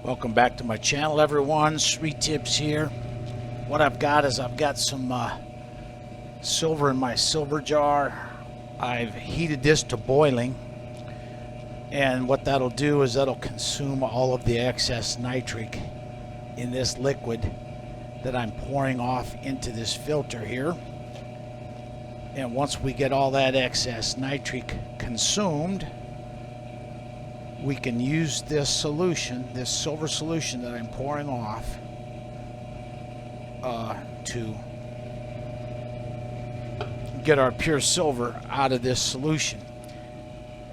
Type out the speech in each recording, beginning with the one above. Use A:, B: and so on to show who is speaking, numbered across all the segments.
A: Welcome back to my channel, everyone. Sweet Tips here. What I've got is I've got some silver in my silver jar. I've heated this to boiling, and what that'll do is that'll consume all of the excess nitric in this liquid that I'm pouring off into this filter here. And once we get all that excess nitric consumed, we can use this solution, this silver solution that I'm pouring off, to get our pure silver out of this solution.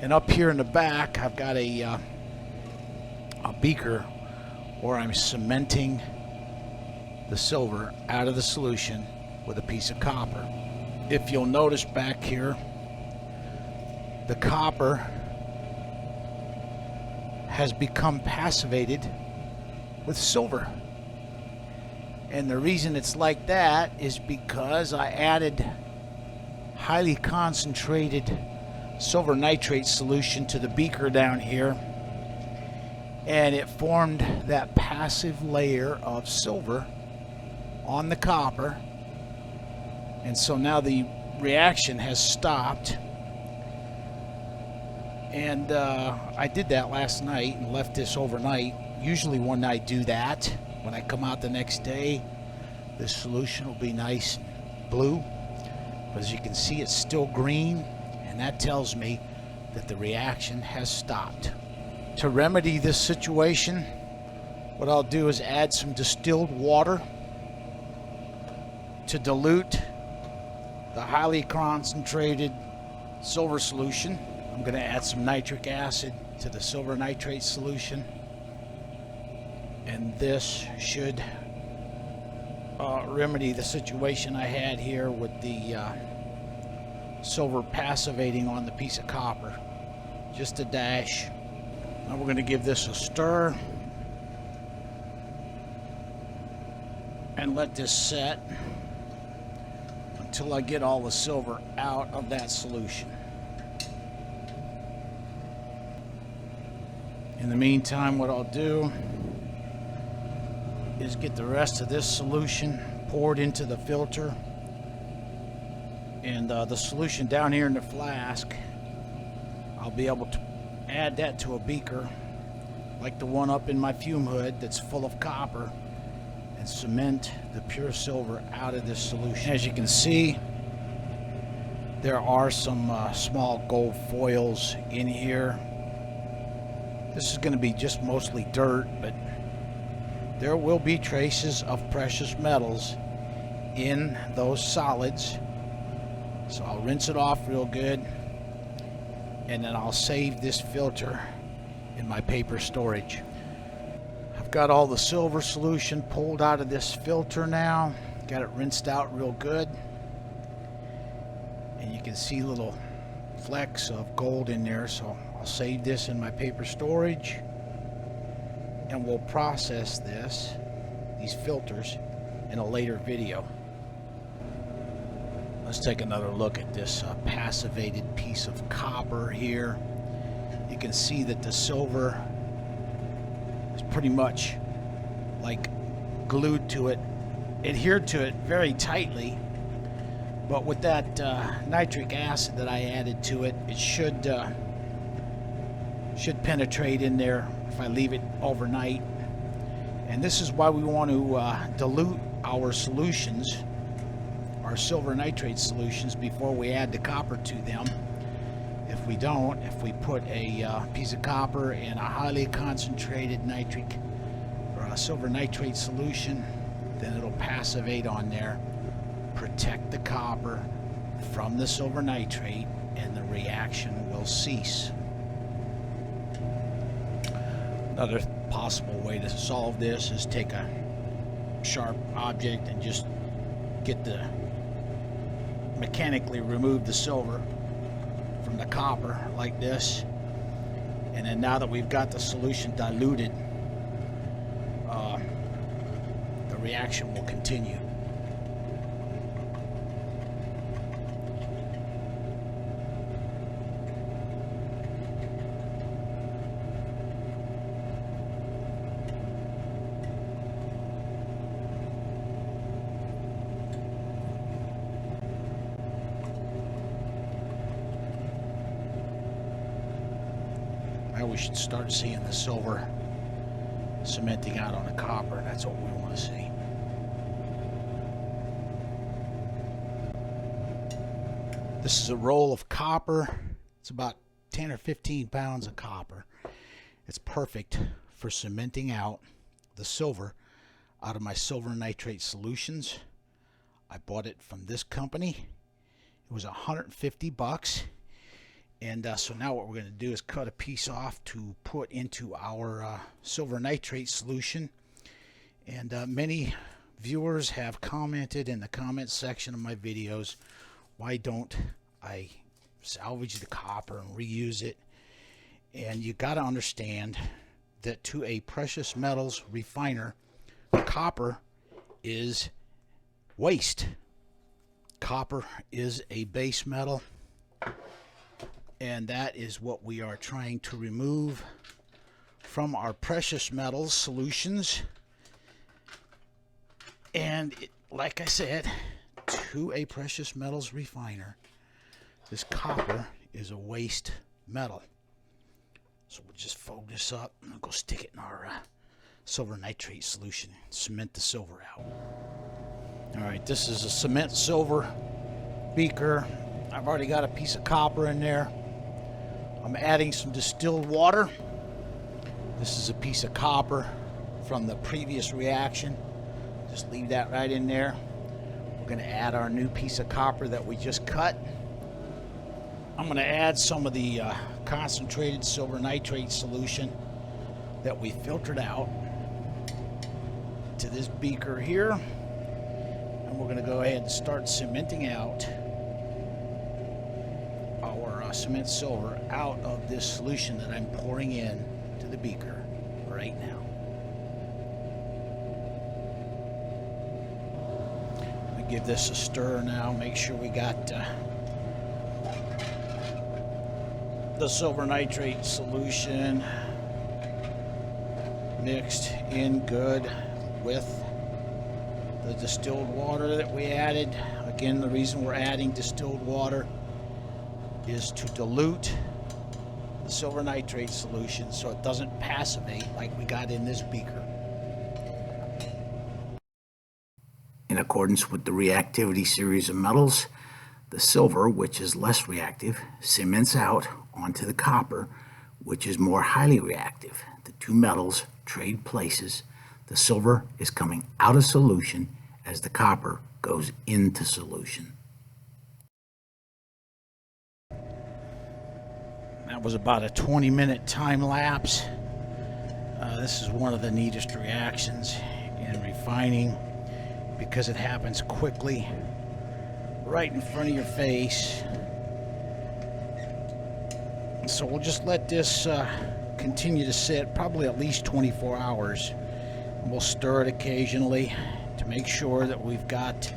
A: And up here in the back, I've got a beaker where I'm cementing the silver out of the solution with a piece of copper. If you'll notice back here, the copper has become passivated with silver. And the reason it's like that is because I added highly concentrated silver nitrate solution to the beaker down here, and it formed that passive layer of silver on the copper. And so now the reaction has stopped. And I did that last night and left this overnight. Usually when I do that, when I come out the next day, this solution will be nice and blue. But as you can see, it's still green, and that tells me that the reaction has stopped. To remedy this situation, what I'll do is add some distilled water to dilute the highly concentrated silver solution. I'm going to add some nitric acid to the silver nitrate solution, and this should remedy the situation I had here with the silver passivating on the piece of copper. Just a dash. Now we're going to give this a stir and let this set until I get all the silver out of that solution. In the meantime, what I'll do is get the rest of this solution poured into the filter, and the solution down here in the flask, I'll be able to add that to a beaker like the one up in my fume hood that's full of copper, and cement the pure silver out of this solution. As you can see, there are some small gold foils in here. This is going to be just mostly dirt, but there will be traces of precious metals in those solids. So I'll rinse it off real good, and then I'll save this filter in my paper storage. I've got all the silver solution pulled out of this filter now. Got it rinsed out real good, and you can see little flecks of gold in there, so I'll save this in my paper storage, and we'll process these filters in a later video. Let's take another look at this passivated piece of copper here. You can see that the silver is pretty much like glued to it, adhered to it very tightly. But with that nitric acid that I added to it, it should penetrate in there if I leave it overnight. And this is why we want to dilute our solutions, our silver nitrate solutions, before we add the copper to them. If we don't, if we put a piece of copper in a highly concentrated nitric or a silver nitrate solution, then it'll passivate on there, protect the copper from the silver nitrate, and the reaction will cease. Another possible way to solve this is take a sharp object and just mechanically remove the silver from the copper like this, and then now that we've got the solution diluted, the reaction will continue. Now we should start seeing the silver cementing out on the copper. That's what we want to see. This is a roll of copper. It's about 10 or 15 pounds of copper. It's perfect for cementing out the silver out of my silver nitrate solutions. I bought it from this company. It was $150. And so now what we're going to do is cut a piece off to put into our silver nitrate solution. And many viewers have commented in the comment section of my videos, why don't I salvage the copper and reuse it? And you got to understand that to a precious metals refiner, copper is waste. Copper is a base metal, and that is what we are trying to remove from our precious metals solutions. And like I said, to a precious metals refiner, this copper is a waste metal. So we'll just fold this up and we'll go stick it in our silver nitrate solution and cement the silver out. Alright, this is a cement silver beaker. I've already got a piece of copper in there. I'm adding some distilled water. This is a piece of copper from the previous reaction. Just leave that right in there. We're going to add our new piece of copper that we just cut. I'm going to add some of the concentrated silver nitrate solution that we filtered out to this beaker here. And we're going to go ahead and start cementing out our cement silver out of this solution that I'm pouring in to the beaker right now. I'm going to give this a stir now, make sure we got the silver nitrate solution mixed in good with the distilled water that we added. Again, the reason we're adding distilled water is to dilute the silver nitrate solution so it doesn't passivate like we got in this beaker. In accordance with the reactivity series of metals, the silver, which is less reactive, cements out onto the copper, which is more highly reactive. The two metals trade places. The silver is coming out of solution as the copper goes into solution. That was about a 20-minute time lapse. This is one of the neatest reactions in refining because it happens quickly, right in front of your face. So we'll just let this continue to sit probably at least 24 hours. We'll stir it occasionally to make sure that we've got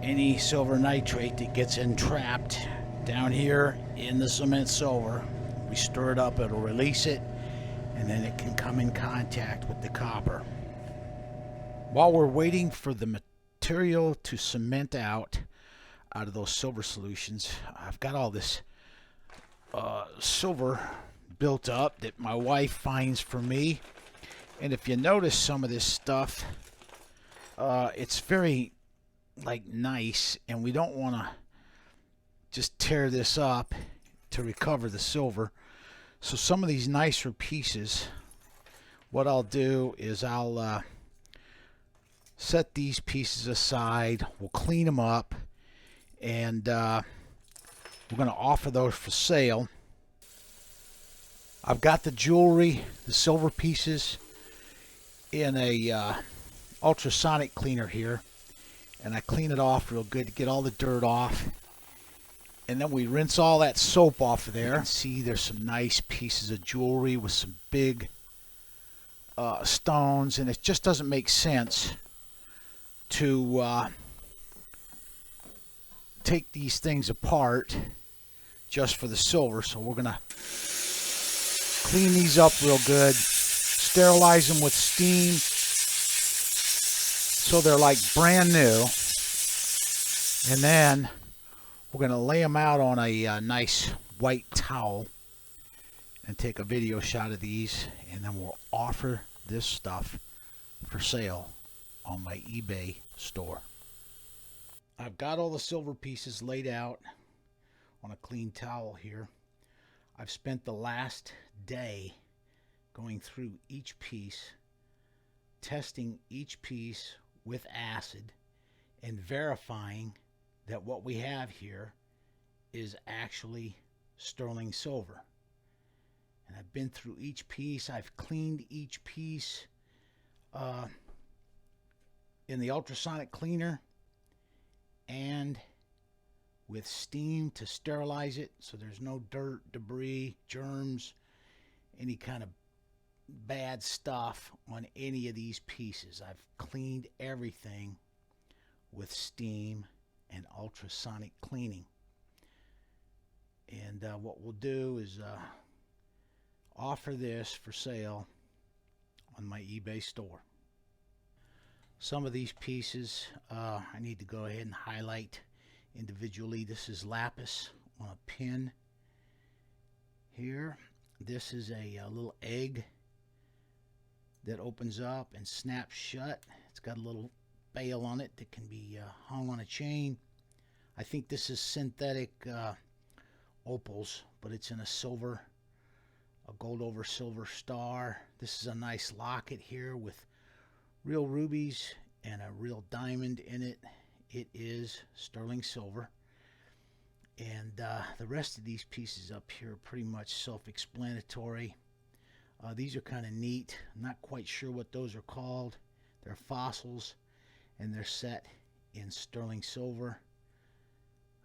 A: any silver nitrate that gets entrapped down here in the cement silver. We stir it up, it'll release it, and then it can come in contact with the copper. While we're waiting for the material to cement out of those silver solutions, I've got all this silver built up that my wife finds for me. And if you notice some of this stuff, it's very nice, and we don't want to just tear this up to recover the silver. So some of these nicer pieces, what I'll do is I'll set these pieces aside. We'll clean them up, and we're going to offer those for sale. I've got the jewelry, the silver pieces, in a ultrasonic cleaner here, and I clean it off real good to get all the dirt off, and then we rinse all that soap off of there. You can see there's some nice pieces of jewelry with some big stones, and it just doesn't make sense to take these things apart just for the silver. So we're gonna clean these up real good, sterilize them with steam so they're like brand new, and then we're gonna lay them out on a nice white towel, and take a video shot of these, and then we'll offer this stuff for sale on my eBay store. I've got all the silver pieces laid out on a clean towel here. I've spent the last day going through each piece, testing each piece with acid, and verifying that what we have here is actually sterling silver. And I've been through each piece. I've cleaned each piece in the ultrasonic cleaner and with steam to sterilize it so there's no dirt, debris, germs, any kind of bad stuff on any of these pieces. I've cleaned everything with steam and ultrasonic cleaning. And what we'll do is offer this for sale on my eBay store. Some of these pieces I need to go ahead and highlight individually. This is lapis on a pin here. This is a little egg that opens up and snaps shut. It's got a little bail on it that can be hung on a chain. I think this is synthetic opals, but it's in a silver, a gold over silver star. This is a nice locket here with real rubies and a real diamond in it. It is sterling silver. And the rest of these pieces up here are pretty much self-explanatory. These are kind of neat. I'm not quite sure what those are called. They're fossils, and they're set in sterling silver.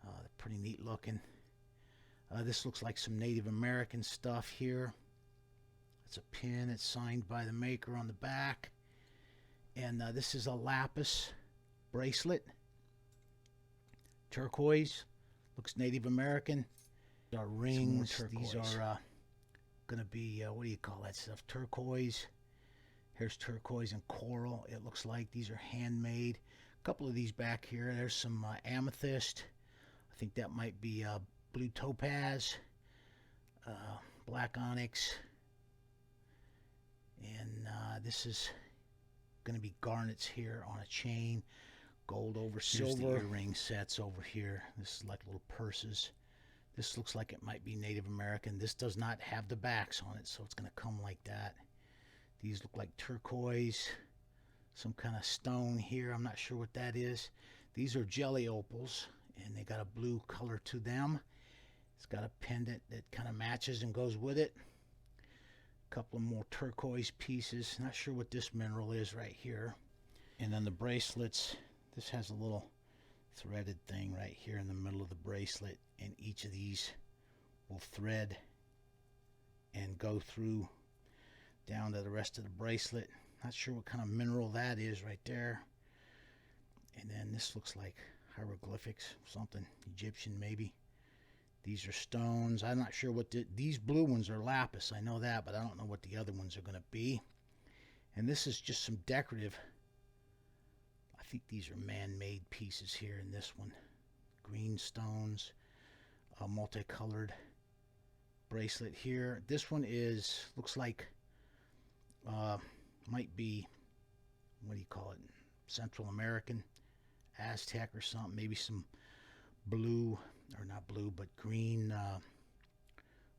A: They're pretty neat looking. This looks like some Native American stuff here. It's a pin. It's signed by the maker on the back. And this is a lapis bracelet. Turquoise. Looks Native American. Our rings. These are going to be, what do you call that stuff? Turquoise. Here's turquoise and coral. It looks like these are handmade. A couple of these back here. There's some amethyst. I think that might be blue topaz, black onyx, and this is going to be garnets here on a chain, gold over silver. Here's the earring sets over here. This is like little purses. This looks like it might be Native American. This does not have the backs on it, so it's going to come like that. These look like turquoise, some kind of stone here. I'm not sure what that is. These are jelly opals, and they got a blue color to them. It's got a pendant that kind of matches and goes with it. A couple of more turquoise pieces. Not sure what this mineral is right here. And then the bracelets. This has a little threaded thing right here in the middle of the bracelet, and each of these will thread and go through down to the rest of the bracelet. Not sure what kind of mineral that is right there. And then this looks like hieroglyphics, something Egyptian maybe. These are stones. I'm not sure what these blue ones are lapis. I know that, but I don't know what the other ones are going to be. And this is just some decorative. I think these are man-made pieces here in this one. Green stones, a multicolored bracelet here. This one looks like might be, what do you call it, Central American, Aztec or something. Maybe some blue, or not blue, but green,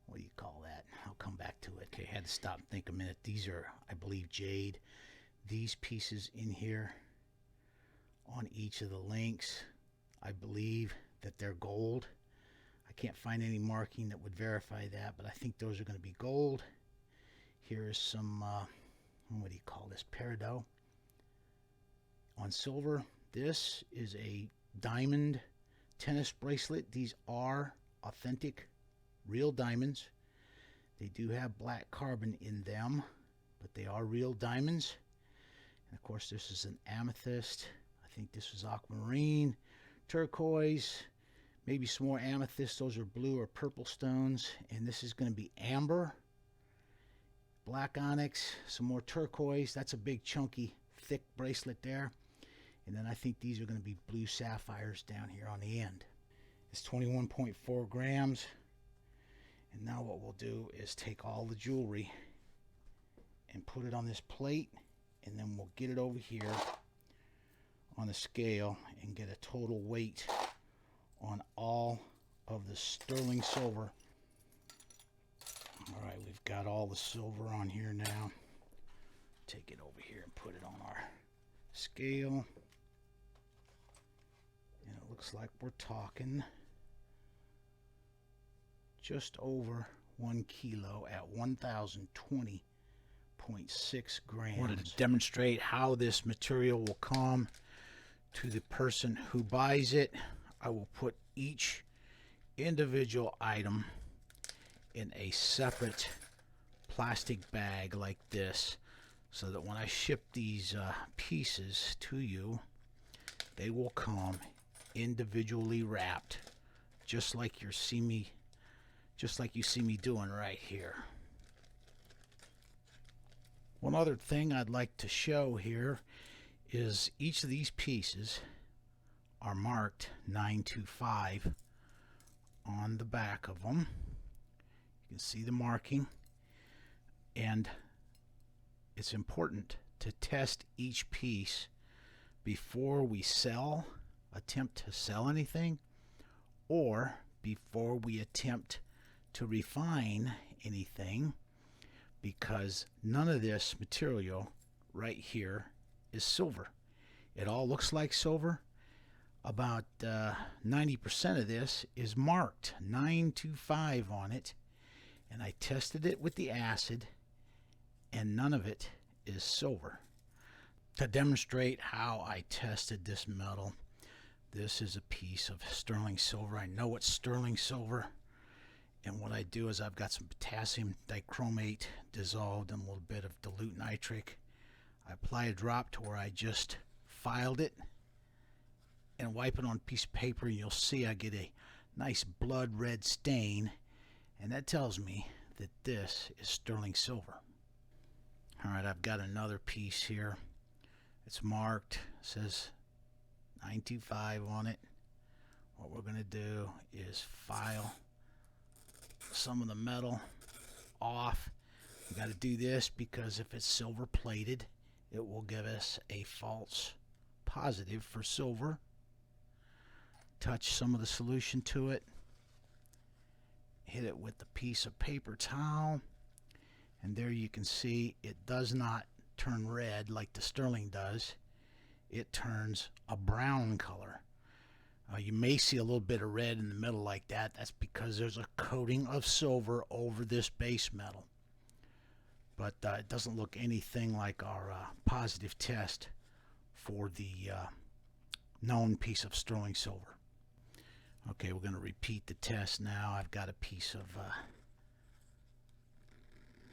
A: what do you call that? I'll come back to it. Okay, I had to stop and think a minute. These are, I believe, jade. These pieces in here on each of the links, I believe that they're gold. I can't find any marking that would verify that, but I think those are going to be gold. Here is some, what do you call this, peridot on silver. This is a diamond tennis bracelet. These are authentic, real diamonds. They do have black carbon in them, but they are real diamonds. And of course, this is an amethyst. I think this is aquamarine, turquoise, maybe some more amethyst. Those are blue or purple stones. And this is going to be amber, black onyx, some more turquoise. That's a big, chunky, thick bracelet there. And then I think these are going to be blue sapphires down here on the end. It's 21.4 grams. And now what we'll do is take all the jewelry and put it on this plate, and then we'll get it over here on the scale and get a total weight on all of the sterling silver. All right, we've got all the silver on here now. Take it over here and put it on our scale. And it looks like we're talking just over 1 kilo at 1,020.6 grams. I wanted to demonstrate how this material will come to the person who buys it. I will put each individual item in a separate plastic bag like this, so that when I ship these pieces to you, they will come individually wrapped, just like you see me doing right here. One other thing I'd like to show here is each of these pieces are marked 925 on the back of them. You can see the marking, and it's important to test each piece before we attempt to sell anything, or before we attempt to refine anything, because none of this material right here is silver. It all looks like silver. About 90% of this is marked 925 on it, and I tested it with the acid, and none of it is silver. To demonstrate how I tested this metal, this is a piece of sterling silver. I know it's sterling silver, and what I do is I've got some potassium dichromate dissolved in a little bit of dilute nitric. I apply a drop to where I just filed it and wipe it on a piece of paper, and you'll see I get a nice blood red stain, and that tells me that this is sterling silver. Alright, I've got another piece here. It's marked, it says 925 on it. What we're going to do is file some of the metal off. We got to do this because if it's silver plated, it will give us a false positive for silver. Touch some of the solution to it, hit it with a piece of paper towel, and there you can see it does not turn red like the sterling does. It turns a brown color. You may see a little bit of red in the middle like that. That's because there's a coating of silver over this base metal. But it doesn't look anything like our positive test for the known piece of sterling silver. Okay, we're going to repeat the test now. I've got a piece of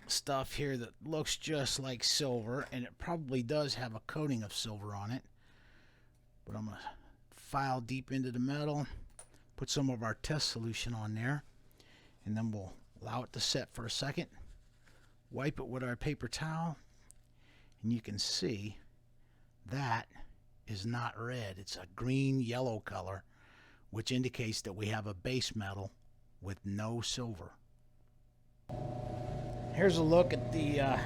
A: stuff here that looks just like silver, and it probably does have a coating of silver on it. But I'm going to file deep into the metal, put some of our test solution on there, and then we'll allow it to set for a second. Wipe it with our paper towel, and you can see that is not red. It's a green yellow color, which indicates that we have a base metal with no silver. Here's a look at the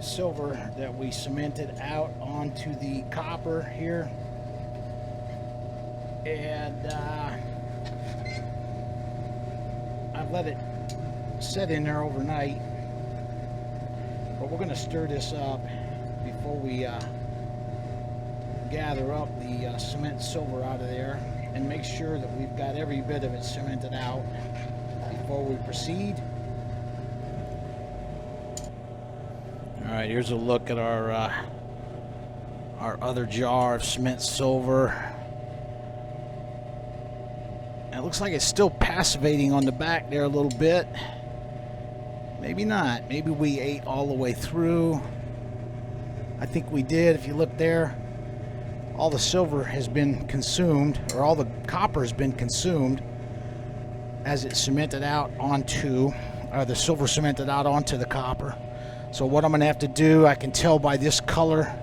A: silver that we cemented out onto the copper here. And I've let it set in there overnight. But we're going to stir this up before we gather up the cement silver out of there, and make sure that we've got every bit of it cemented out before we proceed. Alright, here's a look at our other jar of cement silver. And it looks like it's still passivating on the back there a little bit. Maybe not. Maybe we ate all the way through. I think we did. If you look there, all the silver has been consumed, or all the copper has been consumed as it cemented out onto, or the silver cemented out onto the copper. So what I'm going to have to do, I can tell by this color,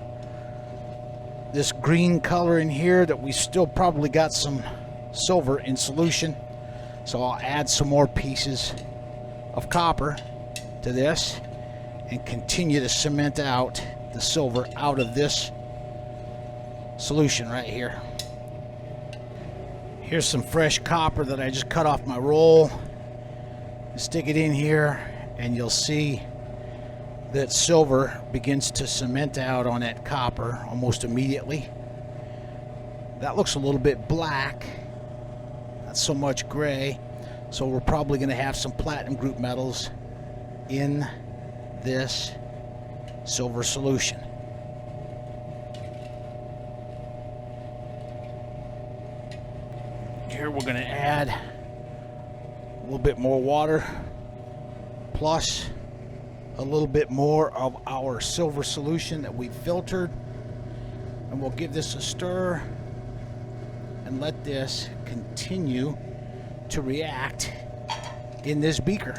A: this green color in here, that we still probably got some silver in solution. So I'll add some more pieces of copper to this and continue to cement out the silver out of this solution right here. Here's some fresh copper that I just cut off my roll. Stick it in here and you'll see that silver begins to cement out on that copper almost immediately. That looks a little bit black, not so much gray, so we're probably going to have some platinum group metals in this silver solution. Here we're going to add a little bit more water plus a little bit more of our silver solution that we filtered, and we'll give this a stir and let this continue to react in this beaker.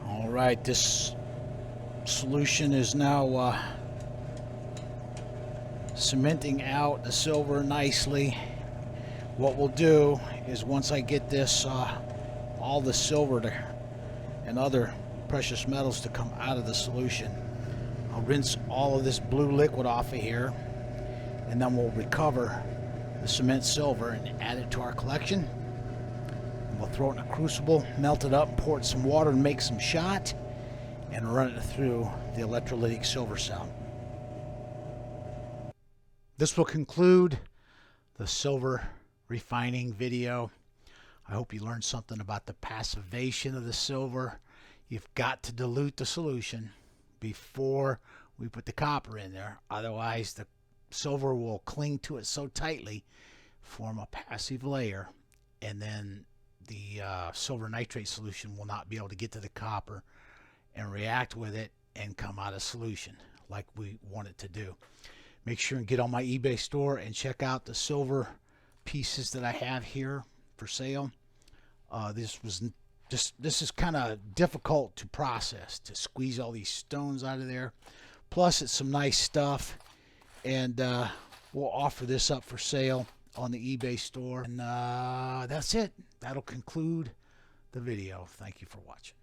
A: All right, this solution is now cementing out the silver nicely. What we'll do is once I get this all the silver and other precious metals to come out of the solution, I'll rinse all of this blue liquid off of here, and then we'll recover the cement silver and add it to our collection. We'll throw it in a crucible, melt it up, pour it some water and make some shot, and run it through the electrolytic silver cell. This will conclude the silver refining video. I hope you learned something about the passivation of the silver. You've got to dilute the solution before we put the copper in there. Otherwise, the silver will cling to it so tightly, form a passive layer, and then the silver nitrate solution will not be able to get to the copper and react with it and come out of solution like we want it to do. Make sure and get on my eBay store and check out the silver pieces that I have here for sale. This is kind of difficult to process, to squeeze all these stones out of there. Plus, it's some nice stuff, and we'll offer this up for sale on the eBay store. And that's it. That'll conclude the video. Thank you for watching.